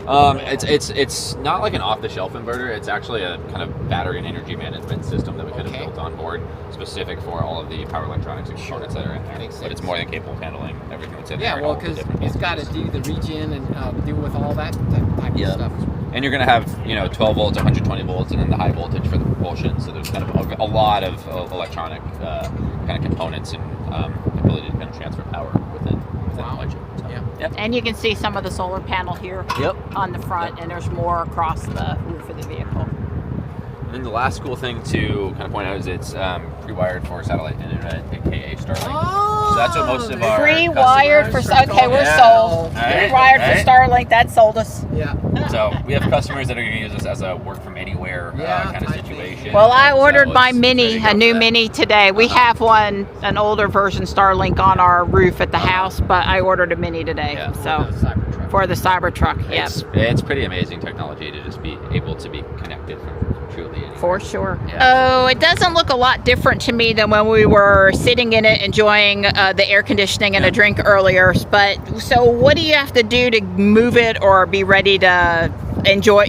It's not like an off-the-shelf inverter. It's actually a kind of battery and energy management system that we kind of Okay. built on board, specific for all of the power electronics and components that are in there. Makes But it's sense. more than capable of handling everything that's in there. Yeah, and well, all the because different it's got to voltages. do the regen and deal with all that type Yeah. of stuff. And you're going to have 12 volts, 120 volts, and then the high voltage for the propulsion. So there's kind of a lot of electronic kind of components and ability to kind of transfer power within the Lightship. So, Yeah. Yep. And you can see some of the solar panel here Yep. on the front, and there's more across the roof of the vehicle. And then the last cool thing to kind of point out is it's pre-wired for satellite internet, aka Starlink. So that's what most of our Pre-wired for, customers- okay, we're Yeah. sold. All right, Pre-wired all for right. Starlink, that sold us. Yeah. So we have customers that are going to use this as a work from anywhere Yeah, kind of type thing. situation. Well, I So ordered my it's Mini, ready to a go new for that. Mini today. We have one, an older version Starlink on our roof at the house, but I ordered a Mini today. Yeah. So The Cybertruck. for the Cybertruck, yep. It's pretty amazing technology to just be able to be connected from truly anywhere. For sure. Yeah. Oh, it doesn't look a lot different to me than when we were sitting in it enjoying the air conditioning and a drink earlier. But so, what do you have to do to move it or be ready to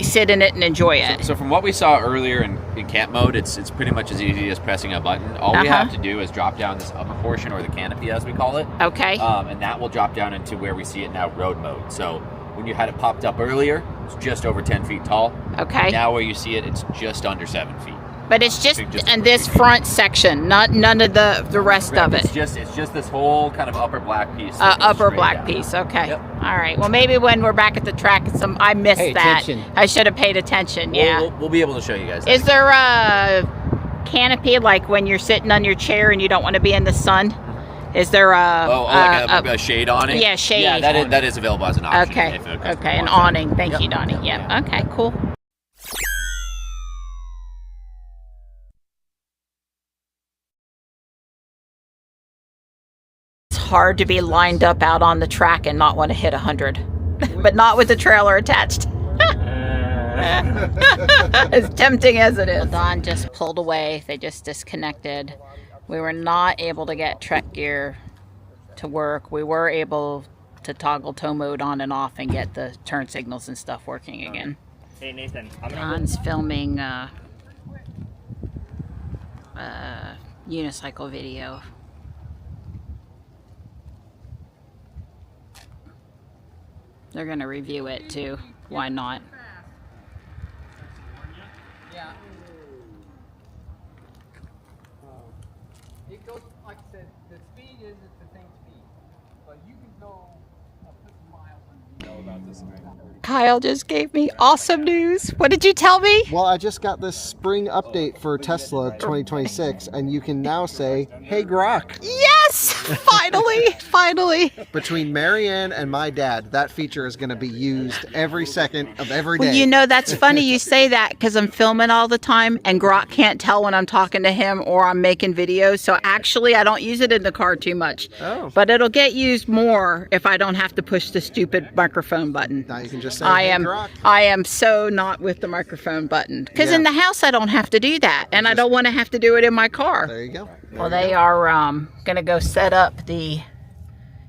sit in it and enjoy it? So from what we saw earlier in camp mode, it's pretty much as easy as pressing a button. All we have to do is drop down this upper portion, or the canopy as we call it. Okay. And that will drop down into where we see it now, road mode. So when you had it popped up earlier, it's just over 10 feet tall. Okay. Now where you see it, it's just under 7 feet. But it's just Just in this front section, none of the rest of it. It's just this whole kind of upper black piece. Upper black piece. Okay. Yep. All right. Well, maybe when we're back at the track, I missed Pay that. attention. I should have paid attention. Yeah. We'll be able to show you guys. Is there a canopy like when you're sitting on your chair and you don't want to be in the sun? Is there a shade awning? Yeah, shade. Yeah, that is available as an option. Okay. If a customer Okay. An wants awning. Thank Yep. you, Donnie. Yeah. Okay. Cool. Hard to be lined up out on the track and not want to hit 100, but not with the trailer attached. As tempting as it is. Don just pulled away. They just disconnected. We were not able to get Trek gear to work. We were able to toggle tow mode on and off and get the turn signals and stuff working again. Hey Nathan, Don's filming unicycle video. They're going to review it too. Why not? Yeah. It goes, like I said, the speed isn't the same speed, but you can go a couple miles on know about this. Kyle just gave me awesome news. What did you tell me? Well, I just got this spring update for Tesla 2026, and you can now say, "Hey Grok." Yes! Finally. Between Marianne and my dad, that feature is going to be used every second of every day. Well, you know, that's funny you say that because I'm filming all the time and Grok can't tell when I'm talking to him or I'm making videos. So actually, I don't use it in the car too much. Oh. But it'll get used more if I don't have to push the stupid microphone button. Now you can just say, I "Hey am Grok." so not with the microphone button because Yeah. in the house I don't have to do that, and I don't want to have to do it in my car. There you go. Well, they are gonna go set up the.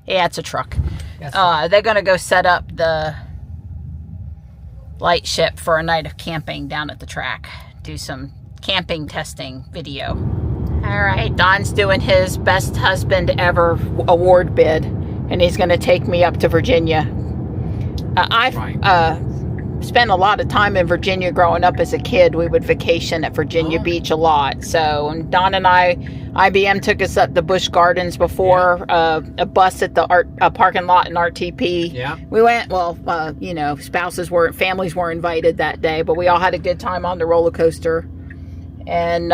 Yeah, it's a truck. Yes. They're gonna go set up the Lightship for a night of camping down at the track. Do some camping testing video. All right, Don's doing his best husband ever award bid, and he's gonna take me up to Virginia. I've spent a lot of time in Virginia growing up as a kid. We would vacation at Virginia Beach a lot. So and Don and IBM took us up the Busch Gardens before, a bus at the parking lot in RTP. Yeah. We went, families weren't invited that day, but we all had a good time on the roller coaster. And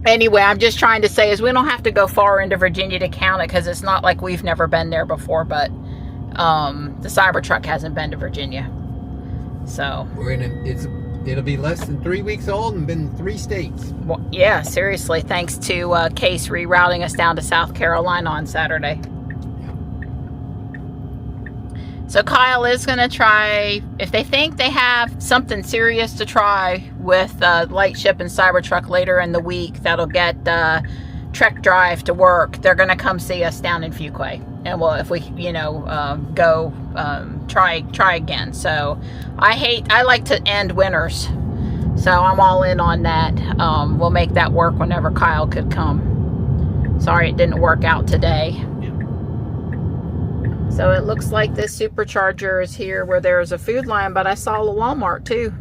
anyway, I'm just trying to say is we don't have to go far into Virginia to count it because it's not like we've never been there before, but the Cybertruck hasn't been to Virginia. So It'll be less than 3 weeks old and been in 3 states. well, yeah, seriously, thanks to Case rerouting us down to South Carolina on Saturday. So Kyle is going to try, if they think they have something serious to try with Lightship and Cybertruck later in the week that'll get Trek Drive to work, they're going to come see us down in Fuquay. And well, if we, go try again. So I like to end winners. So I'm all in on that. We'll make that work whenever Kyle could come. Sorry it didn't work out today. So it looks like this supercharger is here where there's a Food Lion, but I saw a Walmart too.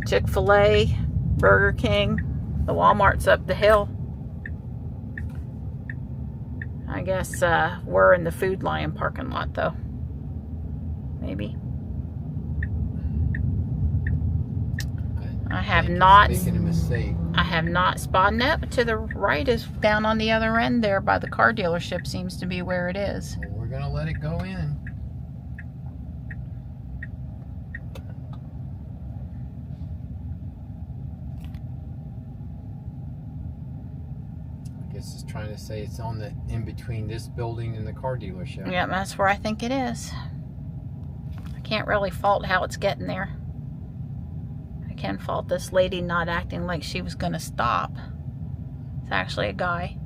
Chick-fil-A, Burger King, the Walmart's up the hill. I guess we're in the Food Lion parking lot though. Maybe. I have not. Making a mistake. I have not spotted it. To the right is down on the other end there by the car dealership seems to be where it is. Well, we're gonna let it go in. I guess it's trying to say it's on the in between this building and the car dealership. Yeah, that's where I think it is. I can't really fault how it's getting there. I can fault this lady not acting like she was gonna stop. It's actually a guy.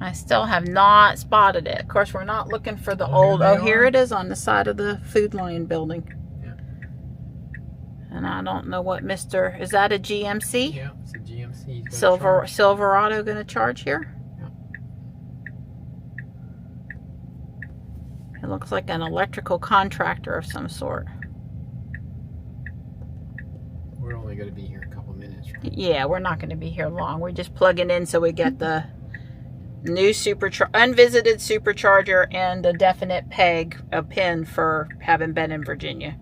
I still have not spotted it. Of course, we're not looking for the old. here Oh, they here are. it is on the side of the Food Lion building. Yeah. And I don't know what Mr. Is that a GMC? Yeah, it's a GMC. He's gonna charge. Silverado going to charge here? It looks like an electrical contractor of some sort. We're only going to be here a couple minutes, right? Yeah, we're not going to be here long. We're just plugging in so we get the new unvisited supercharger and a definite pin for having been in Virginia.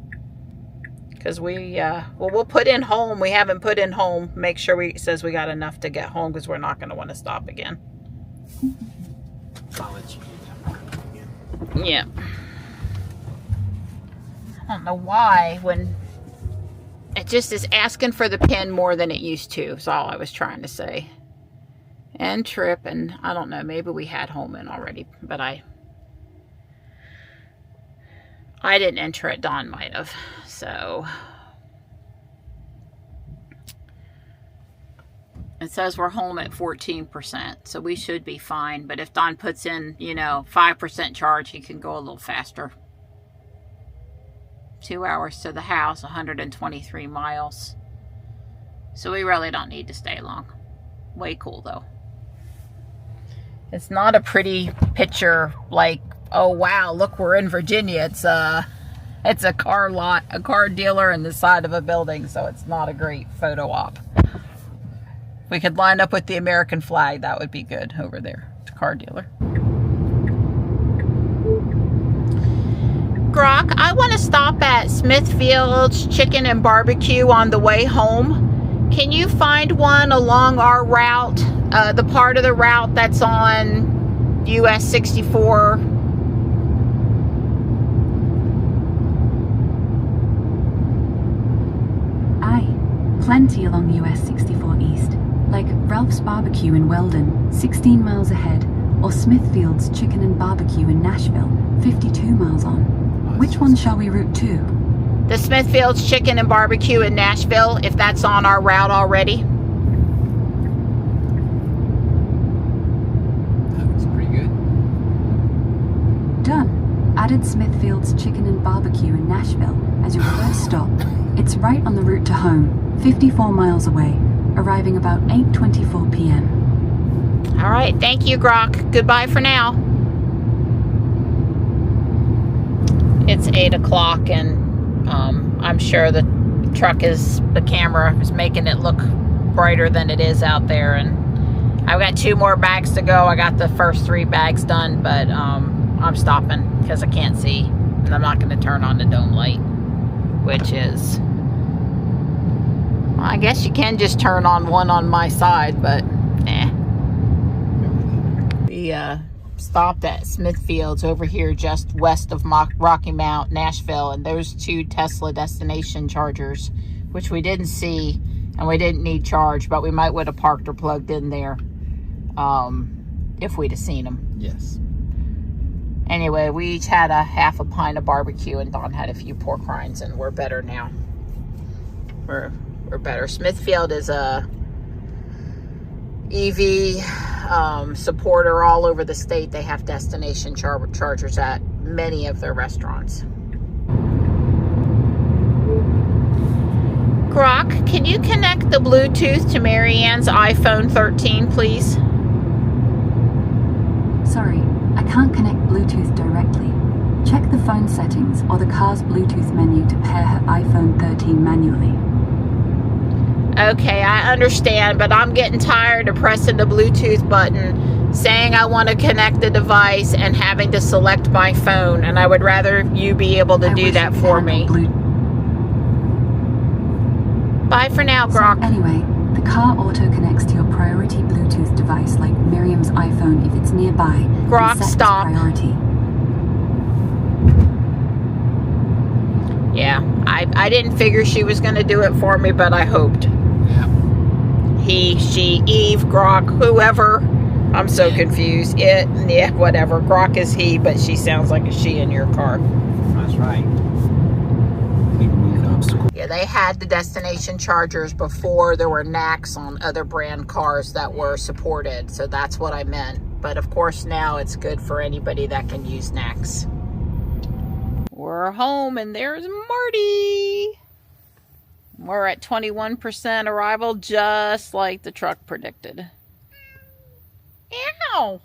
Because we'll put in home. We haven't put in home. Make sure it says we got enough to get home because we're not going to want to stop again. I'll let you do that part. Yeah. I don't know why when it just is asking for the pin more than it used to. Is all I was trying to say. And trip, and I don't know. Maybe we had home in already, but I didn't enter it. Dawn might have. So it says we're home at 14%, so we should be fine. But if Don puts in, 5% charge, he can go a little faster. 2 hours to the house, 123 miles. So we really don't need to stay long. Way cool though. It's not a pretty picture like, oh wow, look, we're in Virginia. It's a car lot, a car dealer in the side of a building, so it's not a great photo op. If we could line up with the American flag, that would be good over there. It's a car dealer. Grok, I want to stop at Smithfield's Chicken and Barbecue on the way home. Can you find one along our route, the part of the route that's on US 64? Plenty along US 64 East, like Ralph's Barbecue in Weldon, 16 miles ahead, or Smithfield's Chicken and Barbecue in Nashville, 52 miles on. Which one shall we route to? The Smithfield's Chicken and Barbecue in Nashville, if that's on our route already. That looks pretty good. Done. Added Smithfield's Chicken and Barbecue in Nashville as your first stop. It's right on the route to home, 54 miles away, arriving about 8:24 p.m. All right, thank you, Grok. Goodbye for now. It's 8 o'clock, and I'm sure the camera is making it look brighter than it is out there. And I've got 2 more bags to go. I got the first 3 bags done, but I'm stopping because I can't see, and I'm not going to turn on the dome light, which is, well, I guess you can just turn on one on my side, but We stopped at Smithfield's over here just west of Rocky Mount, Nashville, and those 2 Tesla destination chargers, which we didn't see, and we didn't need charge, but we might would have parked or plugged in there if we'd have seen them. Yes. Anyway, we each had a half a pint of barbecue, and Dawn had a few pork rinds, and we're better now. We're better. Smithfield is a EV supporter all over the state. They have destination chargers at many of their restaurants. Grok, can you connect the Bluetooth to Marianne's iPhone 13, please? Sorry, I can't connect Bluetooth directly. Check the phone settings or the car's Bluetooth menu to pair her iPhone 13 manually. Okay, I understand, but I'm getting tired of pressing the Bluetooth button, saying I want to connect the device, and having to select my phone, and I would rather you be able to do that for me. Bye for now, Grok. So anyway, the car auto connects to your priority Bluetooth device like Miriam's iPhone if it's nearby. Grok, stop. Priority. Yeah, I didn't figure she was going to do it for me, but I hoped. Yeah. He, she, Eve, Grok, whoever. I'm so confused. Whatever. Grok is he, but she sounds like a she in your car. That's right. Yeah, they had the destination chargers before there were NACs on other brand cars that were supported. So that's what I meant. But of course now it's good for anybody that can use NACs. We're home and there's Marty. We're at 21% arrival, just like the truck predicted. Ow!